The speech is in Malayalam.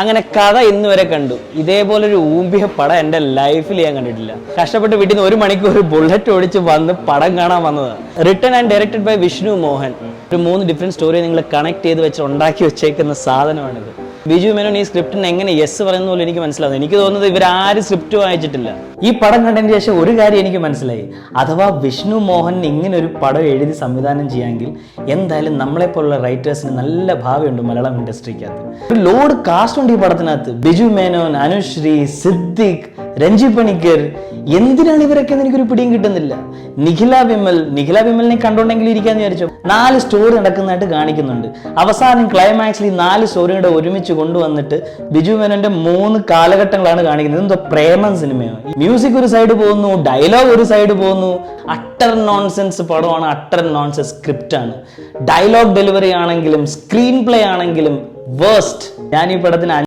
അങ്ങനെ കഥ ഇന്ന് വരെ കണ്ടു. ഇതേപോലൊരു ഊമ്പിയ പടം എൻ്റെ ലൈഫിൽ ഞാൻ കണ്ടിട്ടില്ല. കഷ്ടപ്പെട്ട് വീട്ടിൽ നിന്ന് 1 മണിക്കൂർ ബുള്ളറ്റ് ഓടിച്ച് വന്ന് പടം കാണാൻ വന്നതാണ്. Written and directed by Vishnu Mohan. ഒരു 3 ഡിഫറെൻറ്റ് സ്റ്റോറി നിങ്ങൾ കണക്ട് ചെയ്ത് വെച്ച് ഉണ്ടാക്കി വെച്ചേക്കുന്ന സാധനമാണിത്. ബിജു മേനോൻ ഈ സ്ക്രിപ്റ്റിന് എങ്ങനെ യെസ് പറയുന്ന പോലെ എനിക്ക് മനസ്സിലാവുന്നത്. എനിക്ക് തോന്നുന്നത് ഇവരാരും സ്ക്രിപ്റ്റ് വായിച്ചിട്ടില്ല. ഈ പടം കണ്ടതിന് ശേഷം ഒരു കാര്യം എനിക്ക് മനസ്സിലായി. അഥവാ വിഷ്ണു മോഹൻ ഇങ്ങനെ ഒരു പടം എഴുതി സംവിധാനം ചെയ്യാമെങ്കിൽ എന്തായാലും നമ്മളെപ്പോലുള്ള റൈറ്റേഴ്സിന് നല്ല ഭാവിയുണ്ട് മലയാളം ഇൻഡസ്ട്രിക്കകത്ത്. ഒരു ലോഡ് കാസ്റ്റ് ഉണ്ട് ഈ പടത്തിനകത്ത്. ബിജു മേനോൻ, അനുശ്രീ, സിദ്ദിഖ്, രഞ്ജി പണിക്കർ. എന്തിനാണ് ഇവരൊക്കെ എനിക്കൊരു പിടിയും കിട്ടുന്നില്ല. നിഖില വിമലിനെ കണ്ടോണ്ടെങ്കിലും ഇരിക്കാന്ന് വിചാരിച്ചു. 4 സ്റ്റോറി നടക്കുന്നതായിട്ട് കാണിക്കുന്നുണ്ട്. അവസാനം ക്ലൈമാക്സിൽ ഈ 4 സ്റ്റോറിയുടെ ഒരുമിച്ച് കൊണ്ടുവന്നിട്ട് ബിജു മേനോന്റെ 3 കാലഘട്ടങ്ങളാണ് കാണിക്കുന്നത്. എന്തോ പ്രേമം സിനിമയോ. മ്യൂസിക് ഒരു സൈഡ് പോകുന്നു, ഡയലോഗ് ഒരു സൈഡ് പോകുന്നു. അട്ടർ നോൺസെൻസ് പടമാണ്, അട്ടർ നോൺസെൻസ് സ്ക്രിപ്റ്റ് ആണ്. ഡയലോഗ് ഡെലിവറി ആണെങ്കിലും സ്ക്രീൻ പ്ലേ ആണെങ്കിലും വേസ്റ്റ്. ഞാൻ ഈ പടത്തിന്